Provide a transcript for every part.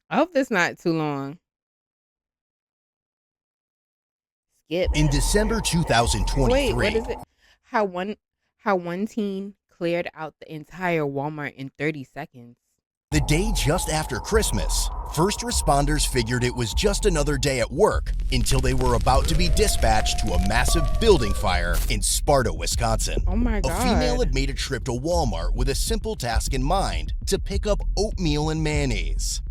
I hope that's not too long. Skip. In December Wait, what 2023, is it? How one how one teen cleared out the entire Walmart in 30 seconds. the day just after Christmas, first responders figured it was just another day at work until they were about to be dispatched to a massive building fire in Sparta, Wisconsin. Oh my A god. female had made a trip to Walmart with a simple task in mind: to pick up oatmeal and mayonnaise.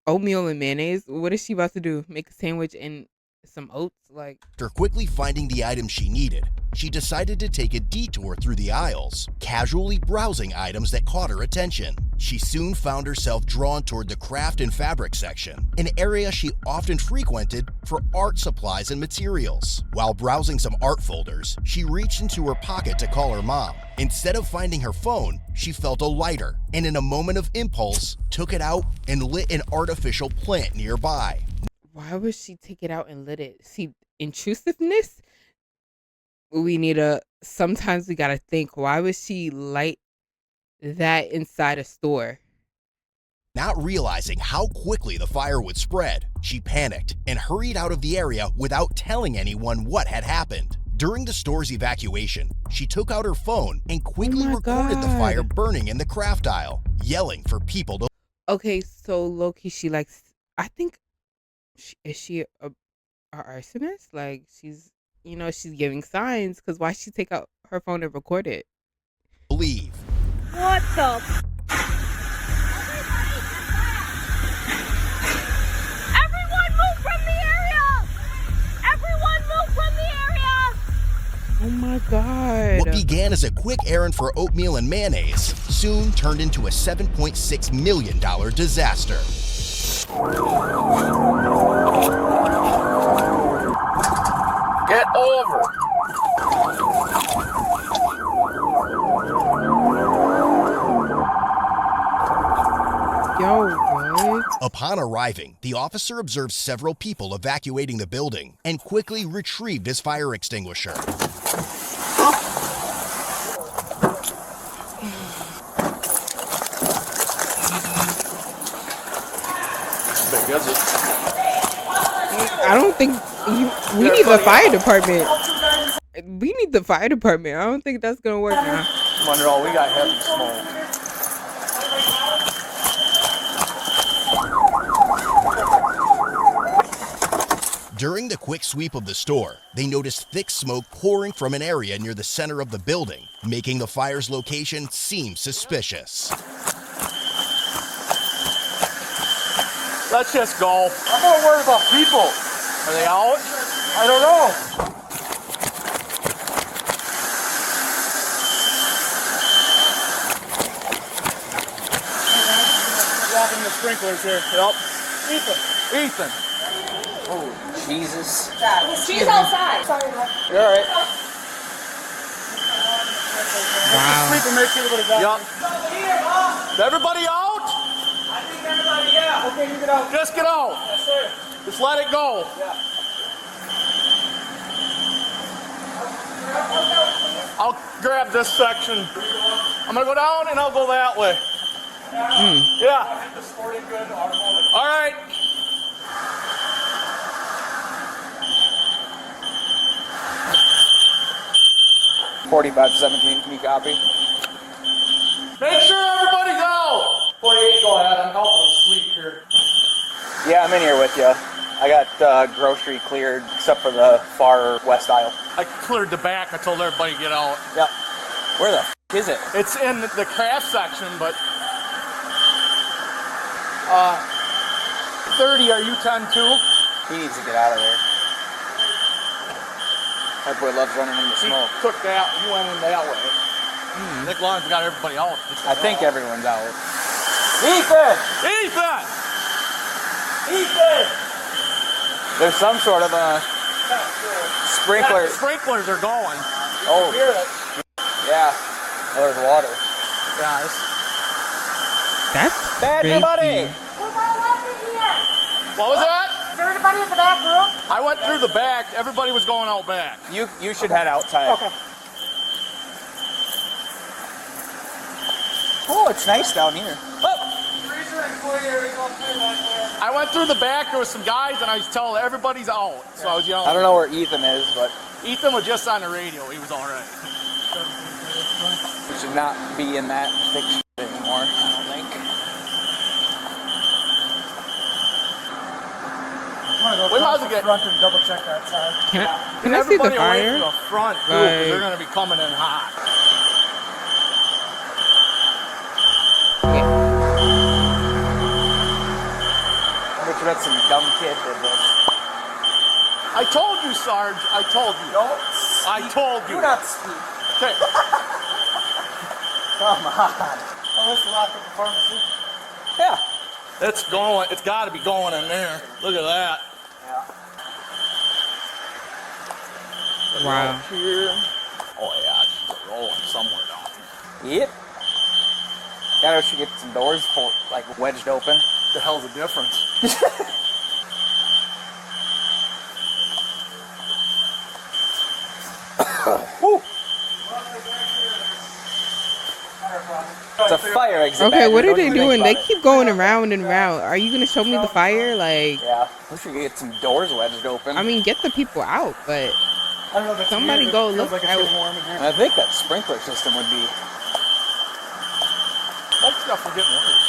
Oatmeal and mayonnaise? What is she about to do? Make a sandwich and some oats? Like, After quickly finding the item she needed, she decided to take a detour through the aisles, casually browsing items that caught her attention. She soon found herself drawn toward the craft and fabric section, an area she often frequented for art supplies and materials. While browsing some art folders, she reached into her pocket to call her mom. Instead of finding her phone, she felt a lighter, and in a moment of impulse, took it out and lit an artificial plant nearby. why would she take it out and lit it? See, intrusiveness? Sometimes we gotta think, why would she light that inside a store? Not realizing how quickly the fire would spread, she panicked and hurried out of the area without telling anyone what had happened. During the store's evacuation, she took out her phone and quickly my recorded the God. fire burning in the craft aisle, yelling for people to Okay, so Loki, she likes. I think, is she a arsonist? Like she's giving signs. Cause why she take out her phone and record it? leave. What the? Everyone move from the area! Everyone move from the area! Oh my god! What began as a quick errand for oatmeal and mayonnaise soon turned into a $7.6 million disaster. Get over. Yo, what? Upon arriving, the officer observed several people evacuating the building and quickly retrieved his fire extinguisher. Big is it? I don't think we need the fire department. We need the fire department. I don't think that's gonna work now. Monroe, we got heavy smoke. During the quick sweep of the store, they noticed thick smoke pouring from an area near the center of the building, making the fire's location seem suspicious. Let's just go. I'm more worried about people. Are they out? I don't know. Walking the sprinklers here. Yep. Ethan. Oh, Jesus. She's outside. Sorry, bro. You're all right. Wow. Sleep and make sure everybody's out. Yep. Is everybody out? I think everybody, yeah. Okay, you get out. Just get out. Yes, sir. Just let it go. I'll grab this section. I'm gonna go down and I'll go that way. Yeah. All right. $45.17, can you copy? Make sure everybody's out. 48, go ahead. I'm helping them sleep here. Yeah, I'm in here with you. I got grocery cleared except for the far west aisle. I cleared the back. I told everybody to get out. Yep. Where the is it? It's in the craft section, but 30. Are you 10 too? He needs to get out of there. That boy loves running in the He smoke. took that. He went in that way. Nick Lawrence got everybody out. I think everyone's out. Ethan! Ethan! Ethan! There's some sort of a sprinkler. The sprinklers are going. Oh, Hear it? yeah. Oh, there's water. Yeah. It's, That's Bad crazy. buddy! Who's all left in here? what was that? Is there anybody in the back room? I went through the back. Everybody was going out back. You should head outside. Okay. Oh, it's nice down here. Oh, Freezer and clear. I went through the back. There was some guys, and I was telling everybody's out. So I was yelling. I don't know where Ethan is, but Ethan was just on the radio. He was all right. we should not be in that thick shit anymore, I don't think. We might as well get front and double check that side. Can I see the everybody away fire? from the front, too, 'cause Like- they're going to be coming in hot. Okay. Which that's some dumb kid did this. I told you, Sarge. I told you. Don't I told you. do not speak. Okay. Come on. Oh, let's lock up the pharmacy. Yeah. It's going. It's got to be going in there. Look at that. Yeah. Wow. Here. Oh, yeah. It's rolling somewhere down here. Yep. Gotta should get some doors like wedged open. The hell's the difference? Whew. It's a fire exit. Okay, badge, what are don't they even think doing? They about it. keep going around and around. Are you gonna show me the fire? Like, Yeah. We should get some doors wedged open. I mean, get the people out, but I don't know. That's somebody weird. go It look feels like it's out. getting warm in here. And I think that sprinkler system would be. That stuff will get worse.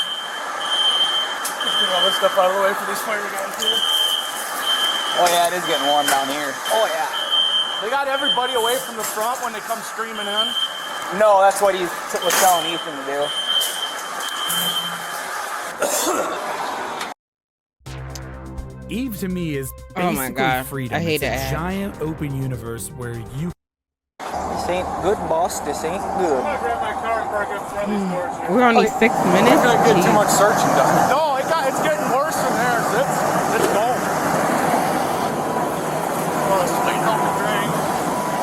Just get all this stuff out of the way for these fire guys here. Oh yeah, it is getting warm down here. Oh yeah. They got everybody away from the front when they come screaming in. No, that's what he was telling Ethan to do. Eve to me is Oh my basically God. freedom. I hate it's a that. giant open universe where you This ain't good, boss. This ain't good. I'm gonna grab my car and park up front of these doors here. we're only 6 minutes. We're gonna get too Jeez. much searching done. No, it's getting worse in there. It's going. Oh, it's clean up the drain.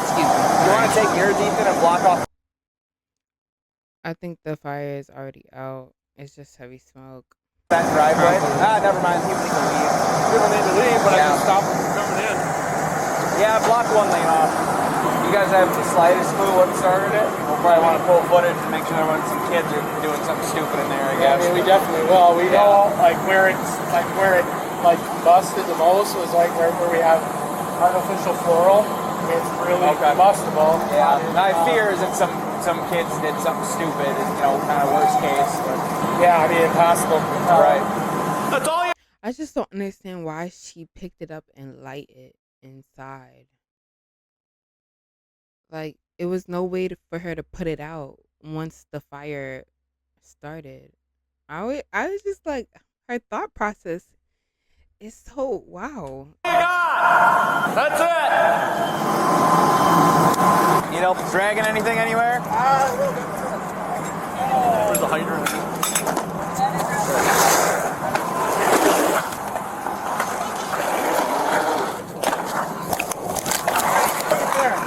Excuse me. You want to take yours, Ethan, and block off? I think the fire is already out. It's just heavy smoke. That driveway? Probably. Never mind. People need to leave. People need to leave, but I Yeah. can stop them from coming in. Yeah, block one lane off. You guys have the slightest clue what started it? We'll probably want to pull footage and make sure there wasn't some kids are doing something stupid in there, I Yeah, I guess. mean, we definitely will. We know like where it busted the most was like where we have artificial floral. It's really Okay. combustible. Yeah, my fear is that some kids did something stupid, kind of worst case. But, Yeah, I mean, impossible. right. That's all you. I just don't understand why she picked it up and light it inside. Like, it was no way for her to put it out once the fire started. I was just like, her thought process is so wow. That's it. You know, dragging anything anywhere? Where's the hydrant?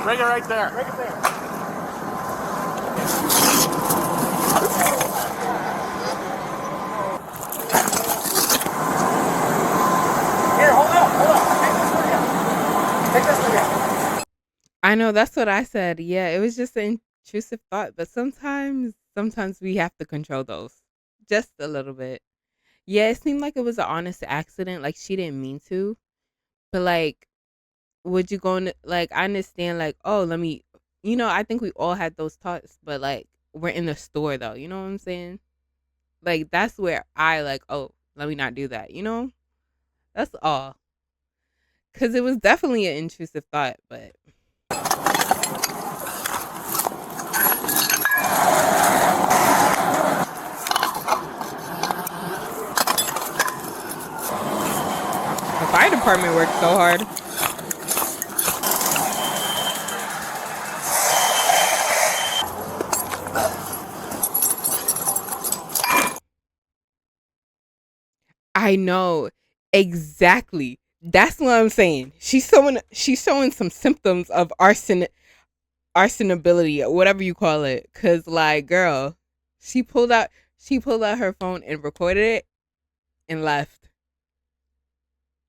Bring it right there. Right there. Here, hold up. Take this with you. I know that's what I said. Yeah, it was just an intrusive thought, but sometimes we have to control those just a little bit. Yeah, it seemed like it was an honest accident, like she didn't mean to. But like, would you go in, like, I understand, like, oh, let me, I think we all had those thoughts, but like, we're in the store though, you know what I'm saying? Like, that's where I like, oh, let me not do that, That's all. Because it was definitely an intrusive thought, but. The fire department worked so hard. I know exactly. That's what I'm saying. She's showing some symptoms of arsonability, or whatever you call it. 'Cause like, girl, she pulled out her phone and recorded it and left.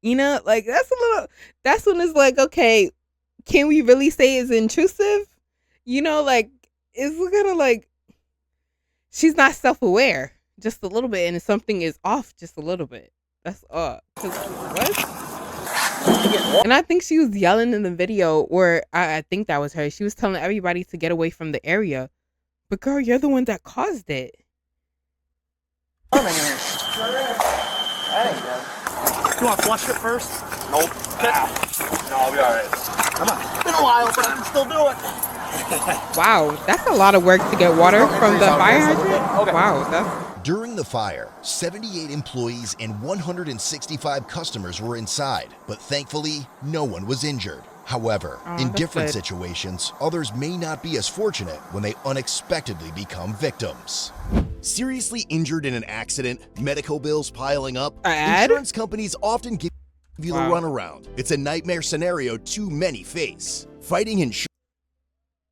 Like, that's when it's like, okay, can we really say it's intrusive? Like, it's kind of like, she's not self-aware. just a little bit, and something is off just a little bit. That's 'cause what? And I think she was yelling in the video, or I think that was her. She was telling everybody to get away from the area. But girl, you're the one that caused it. You want to flush it first? Nope. No, I'll be all right. Come on. It's been a while, but I can still do it. Wow, that's a lot of work to get water from the fire hydrant. Okay. Wow, that's During the fire, 78 employees and 165 customers were inside, but thankfully, no one was injured. However, in that's different good. situations, others may not be as fortunate when they unexpectedly become victims. Seriously injured in an accident, medical bills piling up, Ad? insurance companies often give you the Wow. runaround. It's a nightmare scenario too many face. Fighting insurance.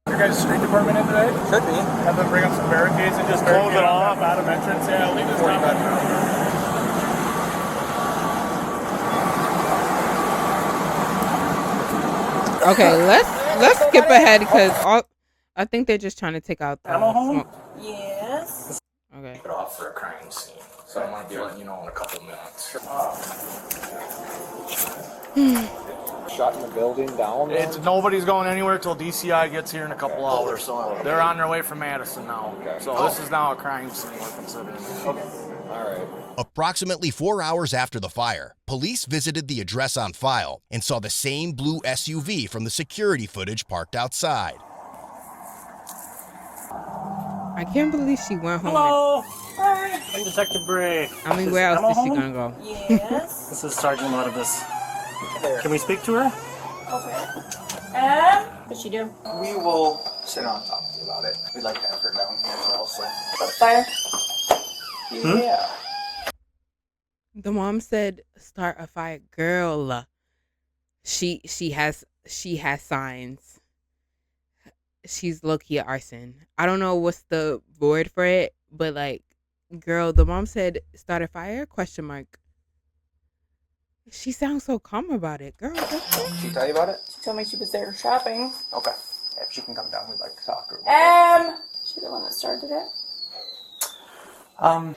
Your guys' street department in today? Should be. Have them bring up some barricades and just Close it off. Bottom entrance. Yeah, leave this down. okay. Let's skip ahead because I think they're just trying to take out the Ammo home? smoke. Yes. Okay. Get off for a crime scene. So I might be letting you know in a couple minutes. Shutting the building down. Nobody's going anywhere till DCI gets here in a couple hours. So they're on their way from Madison now. So this is now a crime scene. We're considering. Okay. All right. Approximately 4 hours after the fire, police visited the address on file and saw the same blue SUV from the security footage parked outside. I can't believe she went home. Hello. Hi. I'm Detective Bray. I mean, where else Ammo is she home? gonna go? Yes. This is Sergeant Lotabus. Can we speak to her? Okay. What'd she do? We will sit down and talk to you about it. We'd like to have her down here as well. So. Fire. Yeah. The mom said, "Start a fire, girl." She has signs. She's low-key arson. I don't know what's the word for it, but like, girl, the mom said, "Start a fire?" Question mark. She sounds so calm about it, girl. Did she tell you about it? She told me she was there shopping. Okay. If she can come down, we'd like to talk to her. She the one that started it?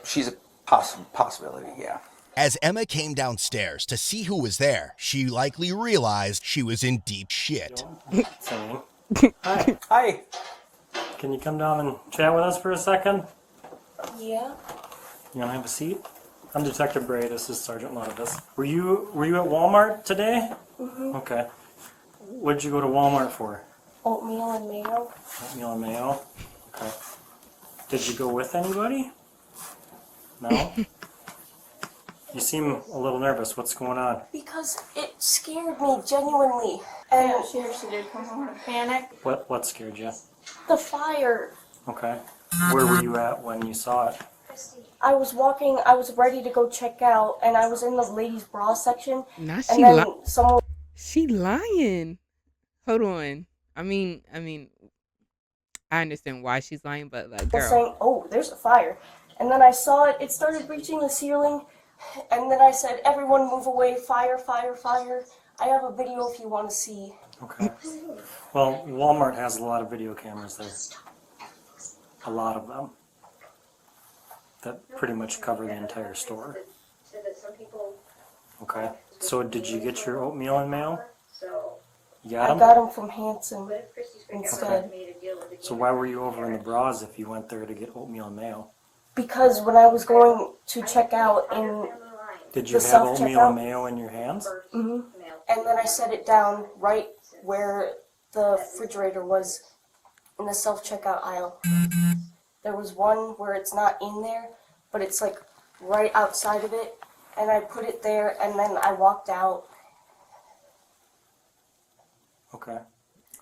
She's a possibility, yeah. As Emma came downstairs to see who was there, she likely realized she was in deep shit. Hi. Hi. Can you come down and chat with us for a second? Yeah. You want to have a seat? I'm Detective Bray. This is Sergeant Lotabus. Were you at Walmart today? Mm-hmm. Okay. What did you go to Walmart for? Oatmeal and mayo. Oatmeal and mayo. Okay. Did you go with anybody? No. You seem a little nervous. What's going on? Because it scared me genuinely. And Yeah, she actually did come home in a panic. What scared you? the fire. Okay. Where were you at when you saw it? I was walking. I was ready to go check out, and I was in the ladies' bra section. Now And she then someone she lying. Hold on. I mean, I understand why she's lying, but like, was girl, saying, "Oh, there's a fire," and then I saw it. It started reaching the ceiling, and then I said, "Everyone, move away! Fire! Fire! Fire!" I have a video if you want to see. Okay. Well, Walmart has a lot of video cameras there. A lot of them. That pretty much cover the entire store. Okay. So did you get your oatmeal and mayo? You got I them? got them from Hanson instead. So why were you over in the bras if you went there to get oatmeal and mayo? Because when I was going to check out in Did you The have oatmeal self-checkout? and mayo in your hands? and then I set it down right where the refrigerator was in the self-checkout aisle. There was one where it's not in there, but it's like right outside of it, and I put it there, and then I walked out. Okay.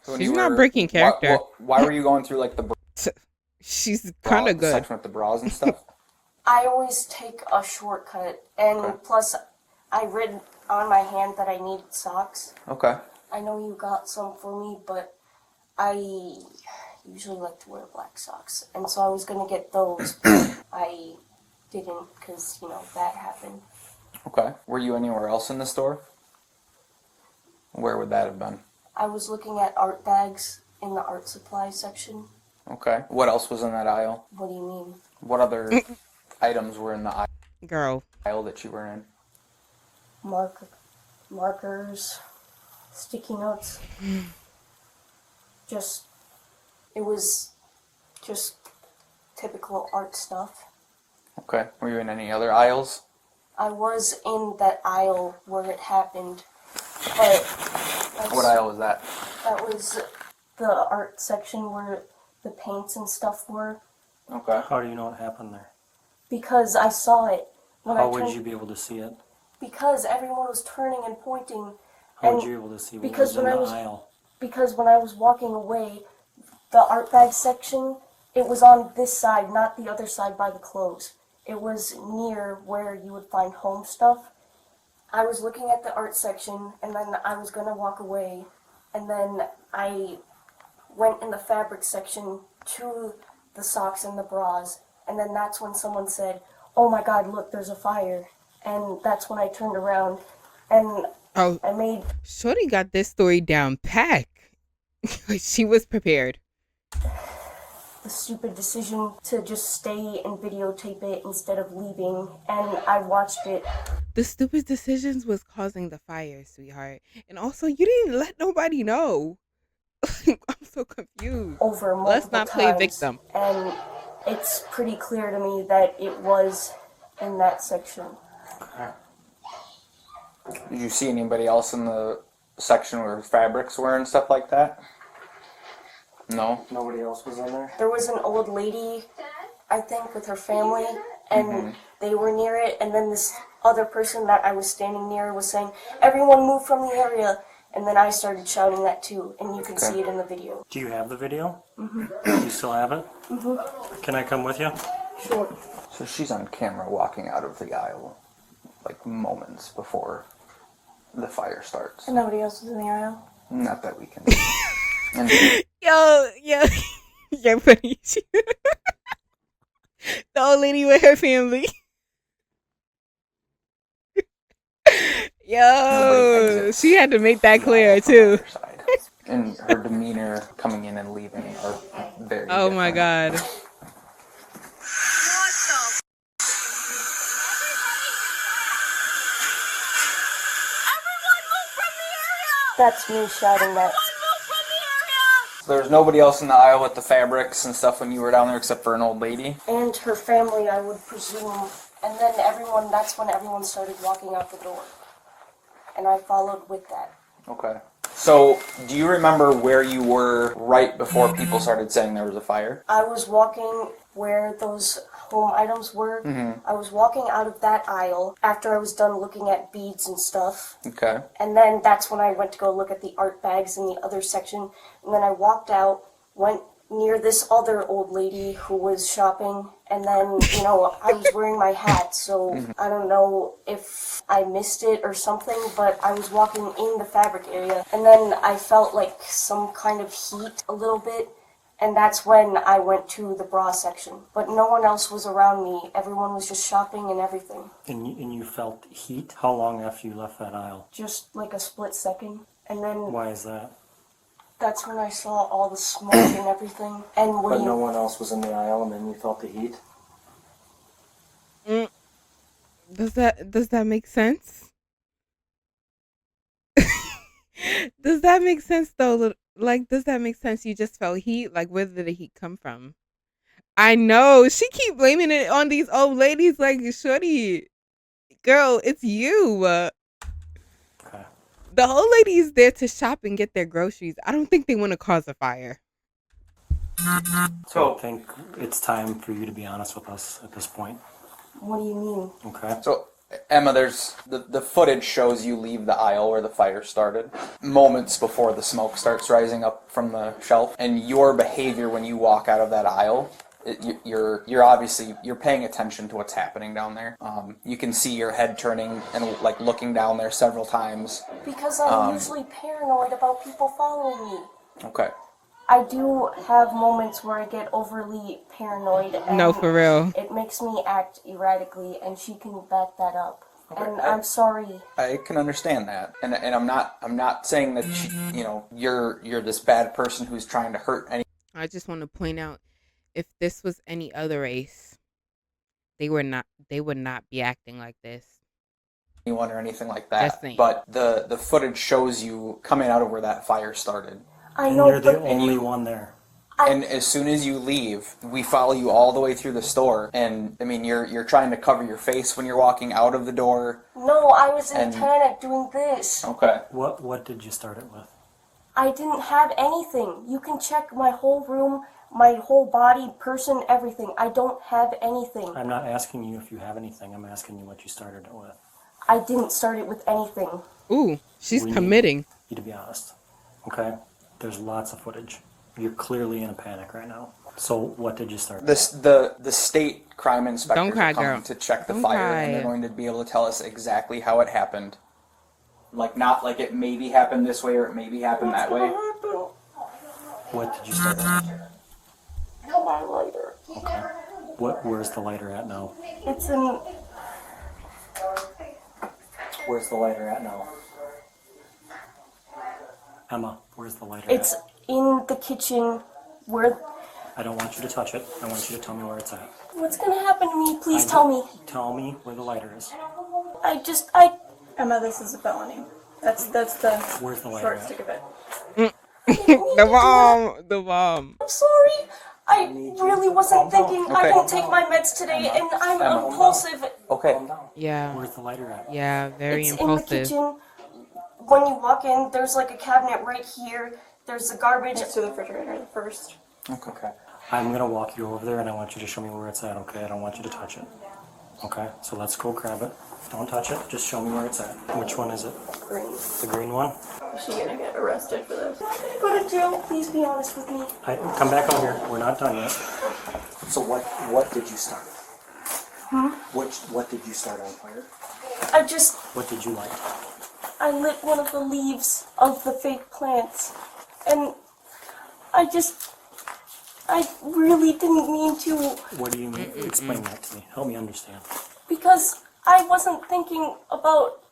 So when She's you not were- breaking character. Why were you going through like the she's kind of good. section with the bras and stuff? I always take a shortcut, and Okay. plus I read on my hand that I needed socks. Okay. I know you got some for me, but I usually like to wear black socks, and so I was gonna get those. I didn't, because, that happened. Okay. Were you anywhere else in the store? Where would that have been? I was looking at art bags in the art supply section. Okay. What else was in that aisle? What do you mean? What other items were in the Girl, aisle that you were in? Markers, sticky notes. It was just typical art stuff. Okay. Were you in any other aisles? I was in that aisle where it happened, but What aisle was that? that was the art section where the paints and stuff were, Okay. How do you know what happened there? because I saw it when How I would turned. you be able to see it? Because everyone was turning and pointing, How and would you be able to see what because was in when the I was- aisle? because when I was walking away, the art bag section, it was on this side, not the other side by the clothes. It was near where you would find home stuff. I was looking at the art section, and then I was gonna walk away, and then I went in the fabric section to the socks and the bras, and then that's when someone said, "Oh my God, look, there's a fire," and that's when I turned around, and oh, I made Shorty got this story down pack. She was prepared. the stupid decision to just stay and videotape it instead of leaving, and I watched it. The stupid decisions was causing the fire, sweetheart. And also, you didn't let nobody know. I'm so confused. Over multiple Let's not play times, victim. and it's pretty clear to me that it was in that section. Did you see anybody else in the section where fabrics were and stuff like that? No? Nobody else was in there? There was an old lady, I think, with her family, and they were near it, and then this other person that I was standing near was saying, "Everyone move from the area," and then I started shouting that too, and you can see it in the video. Do you have the video? Mm-hmm. You still have it? Mm-hmm. Can I come with you? Sure. So she's on camera walking out of the aisle, like moments before the fire starts. And nobody else was in the aisle? Not that we can see. And Yo, you're funny. The old lady with her family. Yo, exits she had to make that the clear aisle from too. either side. And her demeanor coming in and leaving are very Oh my different. God. That's me shouting that. There was nobody else in the aisle with the fabrics and stuff when you were down there except for an old lady? And her family, I would presume. And then that's when everyone started walking out the door. And I followed with that. Okay. So, do you remember where you were right before people started saying there was a fire? I was walking where those home items were. I was walking out of that aisle after I was done looking at beads and stuff. Okay. And then that's when I went to go look at the art bags in the other section. And then I walked out, went near this other old lady who was shopping. And then, I was wearing my hat, so I don't know if I missed it or something, but I was walking in the fabric area. And then I felt like some kind of heat a little bit. And that's when I went to the bra section. But no one else was around me. Everyone was just shopping and everything. And you felt heat? How long after you left that aisle? Just like a split second. And then Why is that? that's when I saw all the smoke and everything. And But no one else was in the aisle and then you felt the heat? Does that make sense? Does that make sense though? Like, does that make sense? You just felt heat? Like, where did the heat come from? I know. She keep blaming it on these old ladies. Like, shorty, girl, it's you. Okay. The old lady is there to shop and get their groceries. I don't think they want to cause a fire. So I think it's time for you to be honest with us at this point. what do you mean? Okay. So, Emma, there's the footage shows you leave the aisle where the fire started moments before the smoke starts rising up from the shelf, and your behavior when you walk out of that aisle, you're obviously you're paying attention to what's happening down there. You can see your head turning and like looking down there several times. Because I'm usually paranoid about people following me. Okay. I do have moments where I get overly paranoid. And No, for real. It makes me act erratically, and she can back that up. Okay. And I'm sorry. I can understand that, and I'm not saying that you're this bad person who's trying to hurt any. I just want to point out, if this was any other race, They would not be acting like this. Anyone or anything like Just that. saying. But the footage shows you coming out of where that fire started. I And know, you're the but only one there. And as soon as you leave, we follow you all the way through the store. And I mean, you're trying to cover your face when you're walking out of the door. no, I was in And- panic doing this. Okay. What did you start it with? I didn't have anything. You can check my whole room, my whole body, person, everything. I don't have anything. I'm not asking you if you have anything. I'm asking you what you started it with. I didn't start it with anything. Ooh, she's We need committing. you to be honest. Okay? There's lots of footage. You're clearly in a panic right now. So what did you start? The state crime inspectors Don't cry, are coming girl. to check the Don't fire, cry. and they're going to be able to tell us exactly how it happened. Like, not like it maybe happened this way or it maybe happened that way. What did you start with? My lighter. Okay. Where's the lighter at now? It's in. Where's the lighter at now? Emma, where's the lighter It's at? in the kitchen. Where? I don't want you to touch it. I want you to tell me where it's at. What's gonna happen to me? Please tell me. Tell me where the lighter is. I. Emma, this is a felony. That's the Where's the lighter short at? stick of it. The bomb. I'm sorry. I really wasn't thinking. I Okay. didn't take my meds today, and I'm impulsive. Okay. Calm down. Yeah, Where's the lighter at? yeah, very It's in the impulsive. kitchen. When you walk in, there's like a cabinet right here. There's the garbage. Next to the refrigerator, the first. Okay. I'm gonna walk you over there and I want you to show me where it's at, okay? I don't want you to touch it. Okay? So let's go grab it. Don't touch it, just show me where it's at. Which one is it? Green. The green one? Is she gonna get arrested for this? Go to jail. Please be honest with me. Come back over here. We're not done yet. So what did you start? What did you start on fire? What did you light? I lit one of the leaves of the fake plants, and I really didn't mean to, What do you mean? Explain that to me. Help me understand. because I wasn't thinking about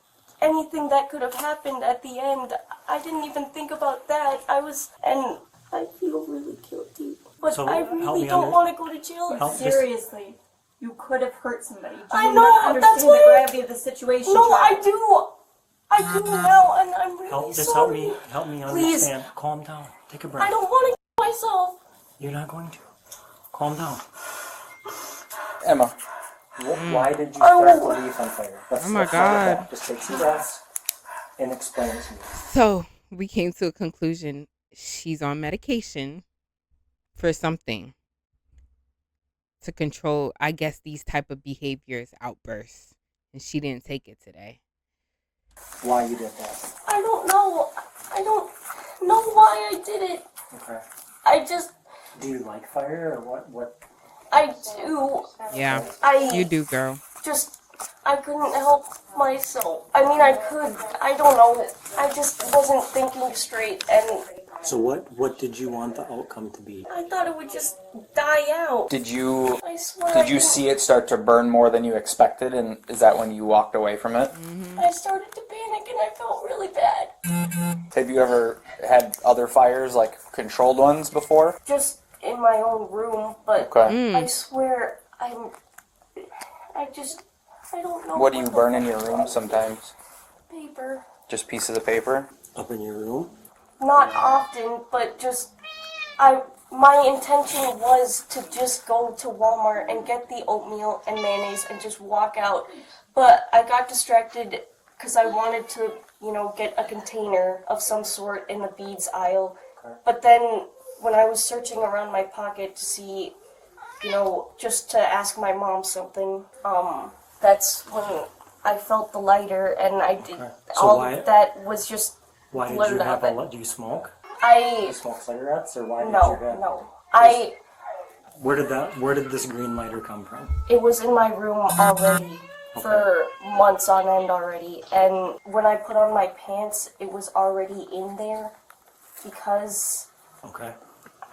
anything that could have happened at the end. I didn't even think about that. And I feel really guilty. But So, I help really me don't under- want to go to jail. Help- Seriously, you could have hurt somebody. Do I you know, not that's understand what the I- gravity of the situation? No, I child? do. I do now, and I'm really Just sorry. help me Please. understand. Calm down. Take a I breath. don't want to kill myself. You're not going to. Calm down. Emma. Why did you Oh. start the leaf on fire? Oh my God. Just take some breaths and explain it to me. So we came to a conclusion. She's on medication for something to control, I guess, these type of behaviors, outbursts, and she didn't take it today. Why you did that? I don't know. I don't know why I did it. Okay. I just, Do you like fire or what? I do. Yeah, I you do, girl. just, I couldn't help myself. I mean, I could. I don't know. I just wasn't thinking straight, and So what did you want the outcome to be? I thought it would just die out. Did you I swear. did you see it start to burn more than you expected, and is that when you walked away from it? I started to panic, and I felt really bad. Have you ever had other fires, like controlled ones, before? Just in my own room, but Okay. I swear, I don't know. What do you burn in your room sometimes? Paper. Just pieces of paper? Up in your room? Not often, but just my intention was to just go to Walmart and get the oatmeal and mayonnaise and just walk out. But I got distracted because I wanted to, get a container of some sort in the beads aisle. But then when I was searching around my pocket to see, just to ask my mom something, that's when I felt the lighter, and I did So all why- of that was just Why did blurred you have out. do you smoke? Do I you smoke cigarettes or why did no, you have no. Where did this green lighter come from? It was in my room already for months on end already, and when I put on my pants, it was already in there because Okay.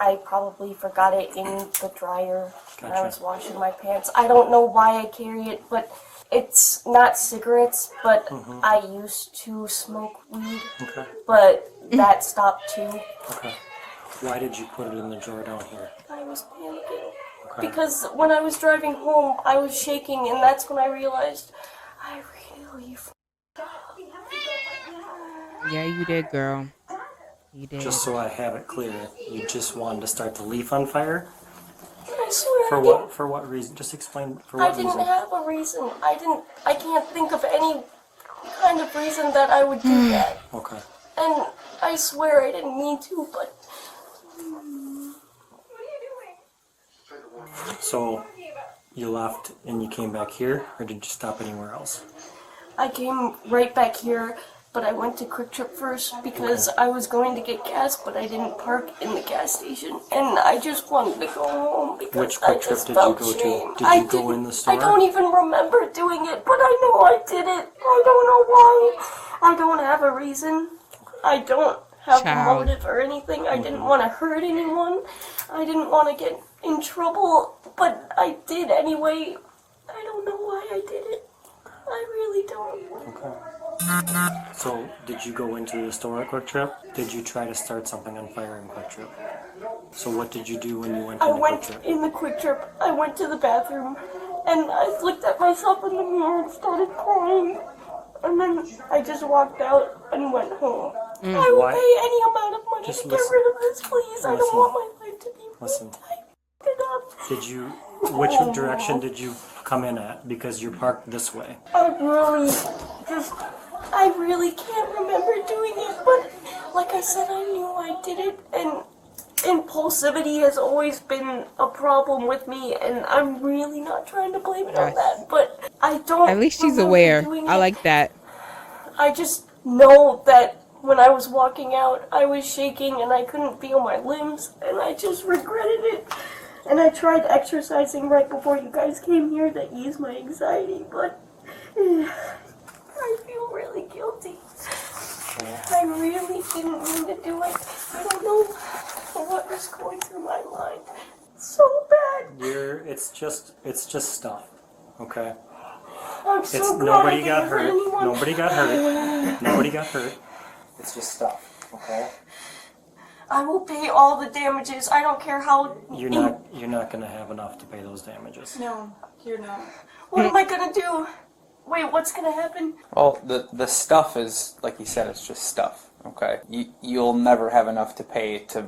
I probably forgot it in the dryer when I Gotcha. was washing my pants. I don't know why I carry it, but it's not cigarettes, but I used to smoke weed, Okay. but that stopped too. Okay. Why did you put it in the drawer down here? I was panicking. because when I was driving home, I was shaking, and that's when I realized I really Yeah, you did, girl. You did. Just so I have it clear, you just wanted to start the leaf on fire? I swear For I what? didn't. For what reason? Just explain for I what didn't reason. have a reason. I can't think of any kind of reason that I would do that. Okay. And I swear I didn't mean to, but So you left and you came back here, or did you stop anywhere else? I came right back here, but I went to Quick Trip first because I was going to get gas, but I didn't park in the gas station, and I just wanted to go home because Which I Quick Trip just did you felt go to? shame. Did I you go didn't- in the store? I don't even remember doing it, but I know I did it. I don't know why. I don't have a reason. I don't have a Child. motive or anything. I didn't want to hurt anyone. I didn't want to get in trouble, but I did anyway. I don't know why I did it. I really don't. Okay. So did you go into the store at Quick Trip? Did you try to start something on fire in Quick Trip? So what did you do when you went I into Quick went Trip? in the Quick Trip. I went to the bathroom, and I looked at myself in the mirror and started crying. And then I just walked out and went home. I will Why- pay any amount of money Just to get listen. rid of this, please. I don't Listen. want my life to be Listen. it up. Did you? Which direction did you come in at? Because you're parked this way. I really can't remember doing it, but like I said, I knew I did it, and impulsivity has always been a problem with me, and I'm really not trying to blame it on Yes. that, but I don't. At least she's remember aware. doing I it. like that. I just know that when I was walking out, I was shaking and I couldn't feel my limbs, and I just regretted it. And I tried exercising right before you guys came here to ease my anxiety, but I feel really guilty. I really didn't mean to do it. I don't know what was going through my mind. So bad. It's just stuff. Okay. I'm so It's glad I nobody didn't got hurt. anyone. Nobody got hurt. Nobody got hurt. It's just stuff. Okay. I will pay all the damages. I don't care how. You're not gonna have enough to pay those damages. No, you're not. What am I gonna do? Wait, what's gonna happen? Well, the stuff is, like you said, it's just stuff. Okay, you'll never have enough to pay to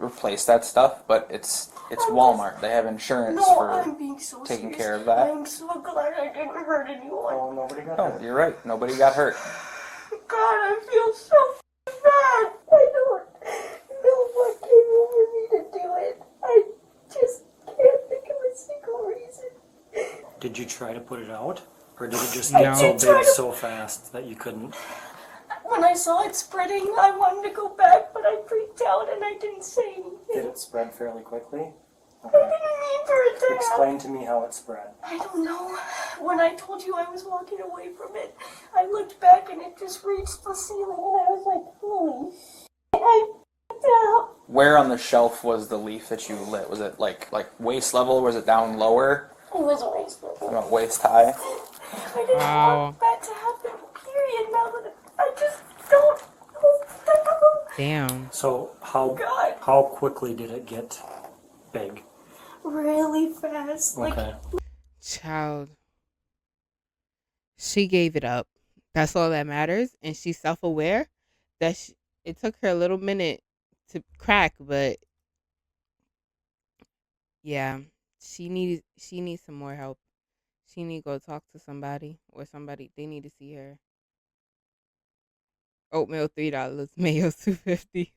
replace that stuff, but it's Walmart. They have insurance No, for I'm being so taking serious. care of that. I'm so glad I didn't hurt anyone. Oh, nobody got No, hurt. you're right. Nobody got hurt. God, I feel so bad. I don't know what came over me to do it. I just can't think of a single reason. Did you try to put it out, or did it just No. get so I tried big to- so fast that you couldn't? When I saw it spreading, I wanted to go back, but I freaked out and I didn't say anything. Did it spread fairly quickly? I didn't mean for it to happen. Explain to me how it spread. I don't know. When I told you I was walking away from it, I looked back and it just reached the ceiling and I was like, holy shit, I f***ed up. Where on the shelf was the leaf that you lit? Was it like waist level, or was it down lower? It was a waste of it. About waist high? I didn't Wow. want that to happen, period. Now that I just don't know. Damn. So God. how quickly did it get big? Really fast. Like, Okay. Child. She gave it up. That's all that matters. And she's self-aware that it took her a little minute to crack, but yeah, she needs some more help. She need to go talk to somebody, or somebody, they need to see her. Oatmeal $3, mayo $2.50.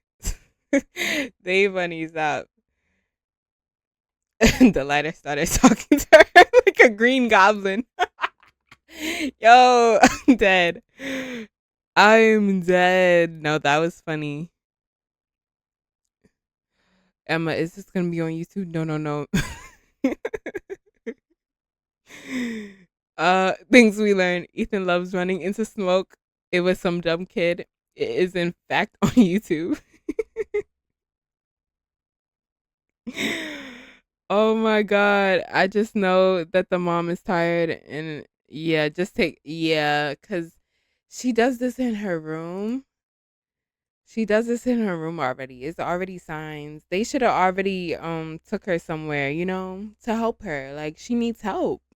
They funny up. The lighter started talking to her like a green goblin. Yo, I'm dead. I'm dead. No, that was funny. Emma, is this gonna be on YouTube? No. Things we learned. Ethan loves running into smoke. It was some dumb kid. It is in fact on YouTube. Oh my god. I just know that the mom is tired, and yeah, cuz she does this in her room. She does this in her room already. It's already signs. They should have already took her somewhere, to help her. Like she needs help.